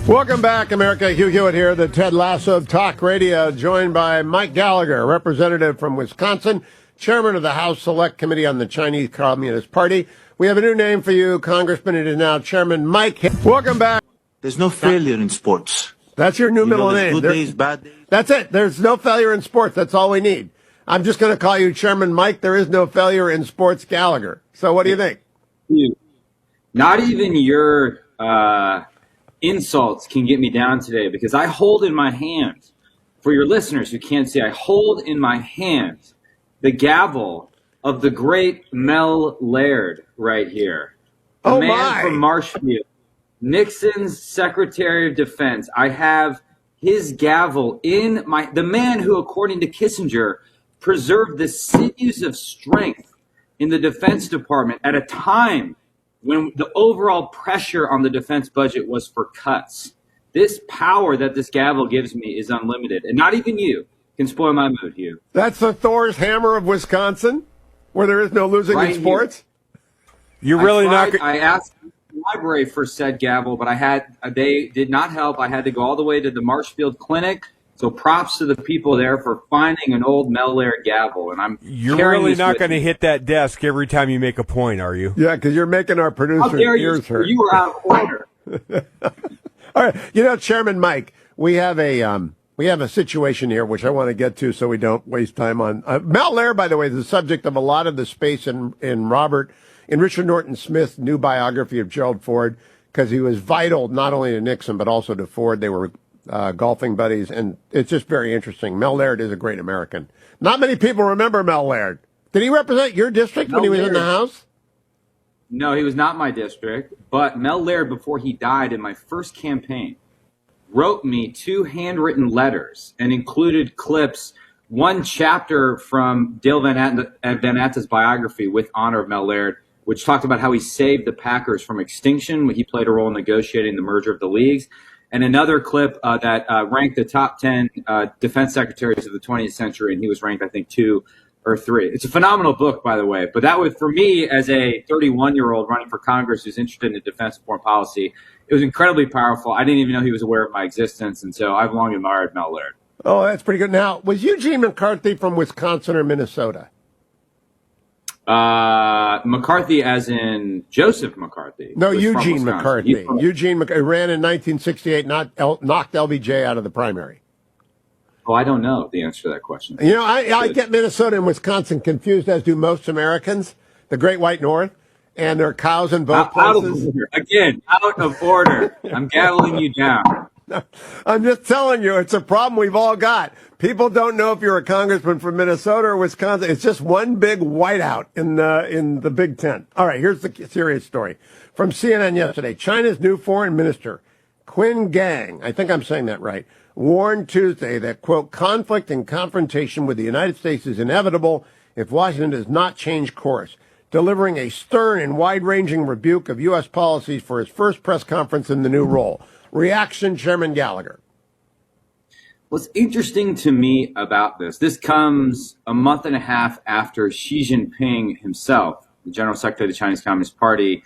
Welcome back, America. Hugh Hewitt here, the Ted Lasso of Talk Radio, joined by Mike Gallagher, representative from Wisconsin, chairman of the House Select Committee on the Chinese Communist Party. We have a new name for you, Congressman. It is now Chairman Mike. Welcome back. There's no failure in sports. That's your new middle name. Good days, bad days. That's it. There's no failure in sports. That's all we need. I'm just going to call you Chairman Mike. There is no failure in sports, Gallagher. So what do you think? Not even your insults can get me down today, because I hold in my hand, for your listeners who can't see, I hold in my hand the gavel of the great Mel Laird right here. The man from Marshfield, Nixon's Secretary of Defense. I have his gavel in the man who, according to Kissinger, preserved the sinews of strength in the Defense Department at a time when the overall pressure on the defense budget was for cuts. This power that this gavel gives me is unlimited, and not even you can spoil my mood, Hugh. That's the Thor's hammer of Wisconsin, where there is no losing in sports? You're really not. I asked the library for said gavel, but they did not help. I had to go all the way to the Marshfield Clinic. So props to the people there for finding an old Mel Laird gavel, and You're really not going to hit that desk every time you make a point, are you? Yeah, because you're making our producer's ears hurt. You were out of order. All right, Chairman Mike, we have a situation here which I want to get to so we don't waste time on. Mel Laird, by the way, is the subject of a lot of the space in Richard Norton Smith's new biography of Gerald Ford, because he was vital not only to Nixon but also to Ford. They were golfing buddies, and it's just very interesting. Mel Laird is a great American. Not many people remember Mel Laird. Did he represent your district when he was in the House? No, he was not my district, but Mel Laird, before he died in my first campaign, wrote me 2 handwritten letters and included clips, one chapter from Dale Van Atten's biography with honor of Mel Laird, which talked about how he saved the Packers from extinction when he played a role in negotiating the merger of the leagues. And another clip that ranked the top 10 defense secretaries of the 20th century, and he was ranked, I think, 2 or 3. It's a phenomenal book, by the way. But that was, for me, as a 31-year-old running for Congress who's interested in defense and foreign policy, it was incredibly powerful. I didn't even know he was aware of my existence, and so I've long admired Mel Laird. Oh, that's pretty good. Now, was Eugene McCarthy from Wisconsin or Minnesota? McCarthy, as in Joseph McCarthy. No, Eugene McCarthy. Eugene McCarthy ran in 1968, knocked LBJ out of the primary. Oh, I don't know the answer to that question. You know, I get Minnesota and Wisconsin confused, as do most Americans, the Great White North, and there are cows in both places. Out of order. I'm gaveling you down. I'm just telling you, it's a problem we've all got. People don't know if you're a congressman from Minnesota or Wisconsin. It's just one big whiteout in the Big Tent. All right, here's the serious story from CNN yesterday. China's new foreign minister, Qin Gang, I think I'm saying that right, warned Tuesday that, quote, conflict and confrontation with the United States is inevitable if Washington does not change course, delivering a stern and wide-ranging rebuke of U.S. policies for his first press conference in the new role. Reaction, Chairman Gallagher. What's interesting to me about this comes a month and a half after Xi Jinping himself, the General Secretary of the Chinese Communist Party,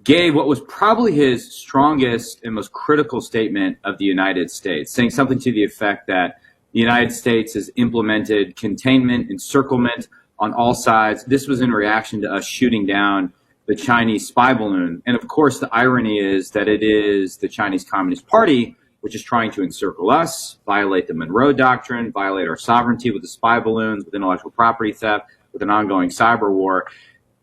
gave what was probably his strongest and most critical statement of the United States, saying something to the effect that the United States has implemented containment, encirclement on all sides. This was in reaction to us shooting down the Chinese spy balloon. And of course, the irony is that it is the Chinese Communist Party which is trying to encircle us, violate the Monroe Doctrine, violate our sovereignty with the spy balloons, with intellectual property theft, with an ongoing cyber war.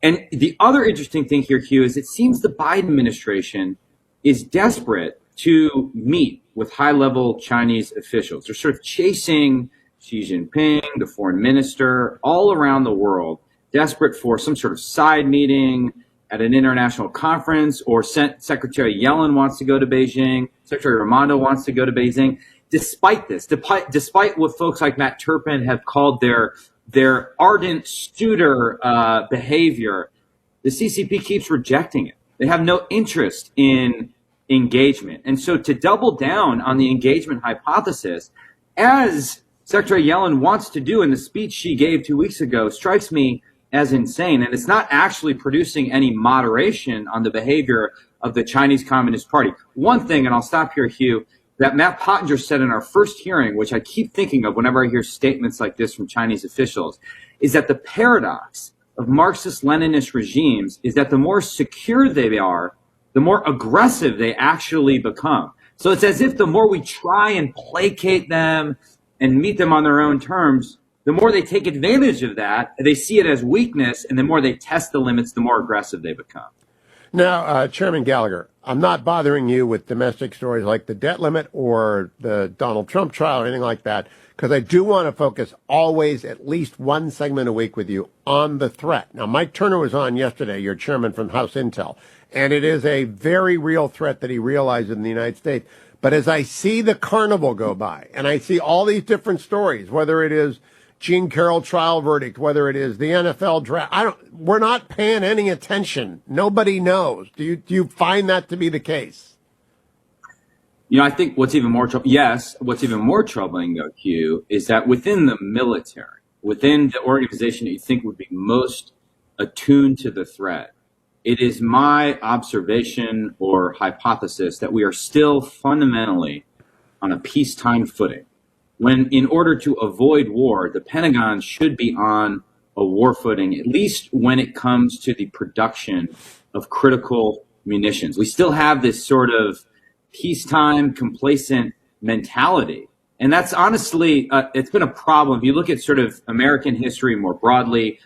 And the other interesting thing here, Hugh, is it seems the Biden administration is desperate to meet with high-level Chinese officials. They're sort of chasing Xi Jinping, the foreign minister, all around the world, desperate for some sort of side meeting at an international conference, or Secretary Yellen wants to go to Beijing, Secretary Raimondo wants to go to Beijing. Despite this, despite what folks like Matt Turpin have called their ardent suitor behavior, the CCP keeps rejecting it. They have no interest in engagement. And so to double down on the engagement hypothesis, as Secretary Yellen wants to do in the speech she gave 2 weeks ago, strikes me as insane. And it's not actually producing any moderation on the behavior of the Chinese Communist Party. One thing, and I'll stop here, Hugh, that Matt Pottinger said in our first hearing, which I keep thinking of whenever I hear statements like this from Chinese officials, is that the paradox of Marxist-Leninist regimes is that the more secure they are, the more aggressive they actually become. So it's as if the more we try and placate them and meet them on their own terms, the more they take advantage of that, they see it as weakness, and the more they test the limits, the more aggressive they become. Now, Chairman Gallagher, I'm not bothering you with domestic stories like the debt limit or the Donald Trump trial or anything like that, because I do want to focus always at least one segment a week with you on the threat. Now, Mike Turner was on yesterday, your chairman from House Intel, and it is a very real threat that he realized in the United States. But as I see the carnival go by, and I see all these different stories, whether it is Gene Carroll trial verdict, whether it is the NFL draft, we're not paying any attention. Nobody knows. Do you find that to be the case? I think what's even more troubling, though, Hugh, is that within the military, within the organization that you think would be most attuned to the threat, it is my observation or hypothesis that we are still fundamentally on a peacetime footing, when in order to avoid war, the Pentagon should be on a war footing, at least when it comes to the production of critical munitions. We still have this sort of peacetime complacent mentality. And that's honestly, it's been a problem. If you look at sort of American history more broadly,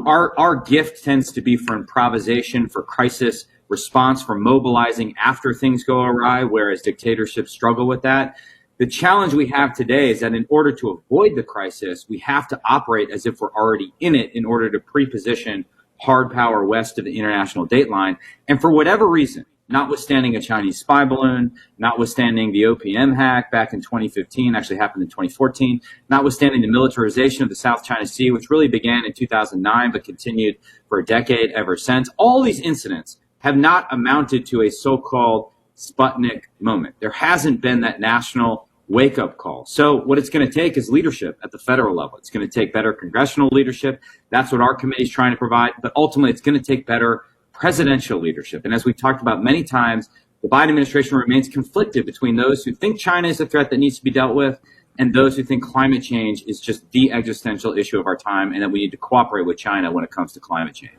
our gift tends to be for improvisation, for crisis response, for mobilizing after things go awry, whereas dictatorships struggle with that. The challenge we have today is that in order to avoid the crisis, we have to operate as if we're already in it in order to pre-position hard power west of the international date line. And for whatever reason, notwithstanding a Chinese spy balloon, notwithstanding the OPM hack back in 2015, actually happened in 2014, notwithstanding the militarization of the South China Sea, which really began in 2009 but continued for a decade ever since, all these incidents have not amounted to a so-called Sputnik moment. There hasn't been that national wake-up call. So what it's going to take is leadership at the federal level. It's going to take better congressional leadership. That's what our committee is trying to provide. But ultimately, it's going to take better presidential leadership. And as we've talked about many times, the Biden administration remains conflicted between those who think China is a threat that needs to be dealt with and those who think climate change is just the existential issue of our time and that we need to cooperate with China when it comes to climate change.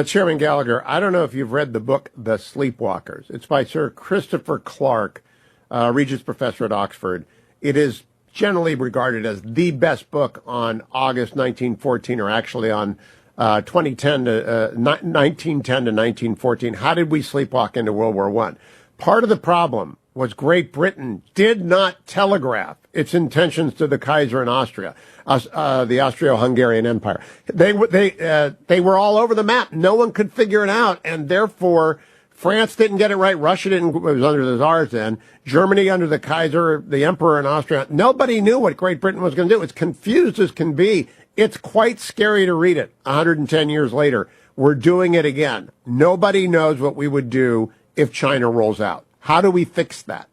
Chairman Gallagher, I don't know if you've read the book, The Sleepwalkers. It's by Sir Christopher Clark, Regents Professor at Oxford. It is generally regarded as the best book on August 1914, or actually on 1910 to 1914. How did we sleepwalk into World War I? Part of the problem was Great Britain did not telegraph its intentions to the Kaiser in Austria, the Austro-Hungarian Empire. They were all over the map. No one could figure it out, and therefore France didn't get it right. Russia didn't. It was under the Tsars then. Germany under the Kaiser, the Emperor in Austria. Nobody knew what Great Britain was going to do. It's confused as can be. It's quite scary to read it 110 years later. We're doing it again. Nobody knows what we would do if China rolls out. How do we fix that?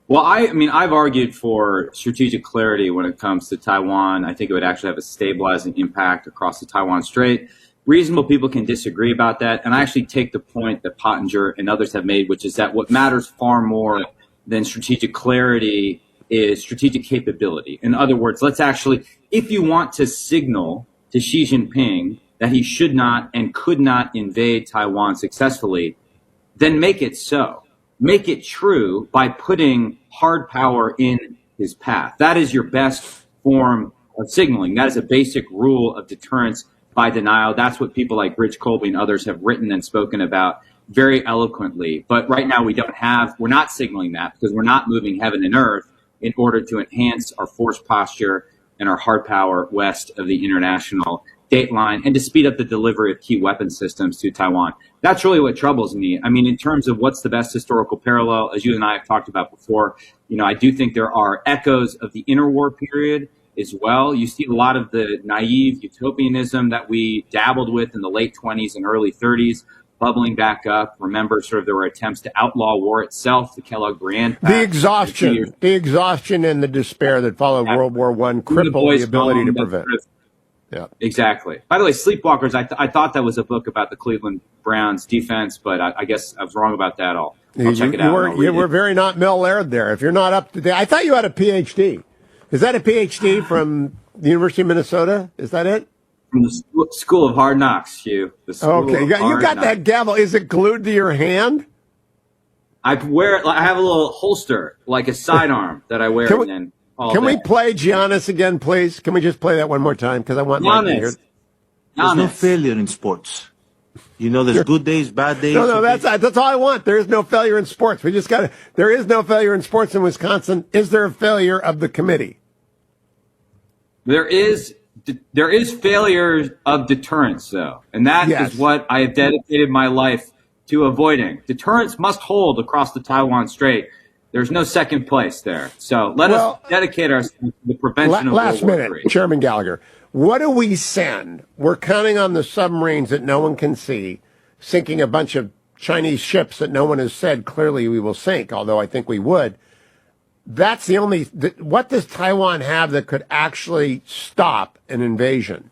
Well, I've argued for strategic clarity when it comes to Taiwan. I think it would actually have a stabilizing impact across the Taiwan Strait. Reasonable people can disagree about that. And I actually take the point that Pottinger and others have made, which is that what matters far more than strategic clarity is strategic capability. In other words, let's actually, if you want to signal to Xi Jinping that he should not and could not invade Taiwan successfully, then make it so. Make it true by putting hard power in his path. That is your best form of signaling. That is a basic rule of deterrence by denial. That's what people like Rich Colby and others have written and spoken about very eloquently. But right now we're not signaling that because we're not moving heaven and earth in order to enhance our force posture and our hard power west of the international date line and to speed up the delivery of key weapon systems to Taiwan. That's really what troubles me. I mean, in terms of what's the best historical parallel, as you and I have talked about before, I do think there are echoes of the interwar period as well. You see a lot of the naive utopianism that we dabbled with in the late 20s and early 30s bubbling back up. Remember, there were attempts to outlaw war itself, the Kellogg-Briand Pact. The exhaustion and the despair that followed World War I crippled the ability to prevent. Yeah. Exactly. By the way, Sleepwalkers, I thought that was a book about the Cleveland Browns defense, but I guess I was wrong about that. I'll check it out. You were very not Mel Laird there. If you're not up to date, I thought you had a PhD. Is that a PhD from the University of Minnesota? Is that it? From the School of Hard Knocks, Hugh. Okay, you got that gavel. Is it glued to your hand? I wear it. I have a little holster, like a sidearm that I wear. Can we play Giannis again, please? Can we just play that one more time? Because I want Mike to hear. There's no failure in sports. You know, there's good days, bad days. No, that's all I want. There is no failure in sports. We just got to. There is no failure in sports in Wisconsin. Is there a failure of the committee? There is failure of deterrence, though, and that is what I have dedicated my life to avoiding. Deterrence must hold across the Taiwan Strait. There's no second place there. So let us dedicate ourselves to the prevention of last World War minute, III. Chairman Gallagher. What do we send? We're counting on the submarines that no one can see, sinking a bunch of Chinese ships that no one has said clearly we will sink, although I think we would. That's the only. What does Taiwan have that could actually stop an invasion?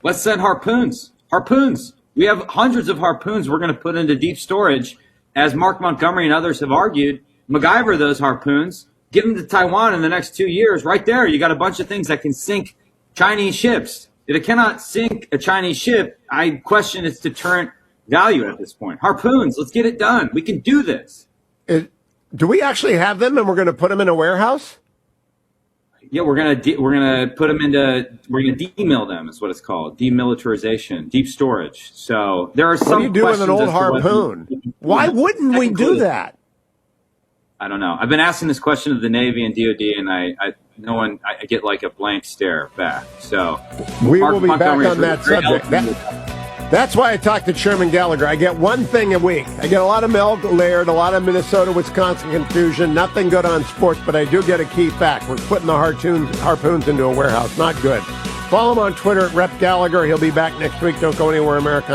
Let's send harpoons. Harpoons. We have hundreds of harpoons we're going to put into deep storage. As Mark Montgomery and others have argued, MacGyver those harpoons, give them to Taiwan in the next 2 years. Right there, you got a bunch of things that can sink Chinese ships. If it cannot sink a Chinese ship, I question its deterrent value at this point. Harpoons, let's get it done. We can do this. Do we actually have them, and we're going to put them in a warehouse? Yeah, we're gonna put them into. We're gonna demill them. Is what it's called. Demilitarization, deep storage. So there are some. What do you do with an old harpoon? Why wouldn't we do that? I don't know. I've been asking this question of the Navy and DoD, and I get like a blank stare back. So we will be back on that subject. That's why I talk to Chairman Gallagher. I get one thing a week. I get a lot of Mel Laird, a lot of Minnesota, Wisconsin confusion. Nothing good on sports, but I do get a key fact. We're putting the harpoons into a warehouse. Not good. Follow him on Twitter at Rep Gallagher. He'll be back next week. Don't go anywhere, America.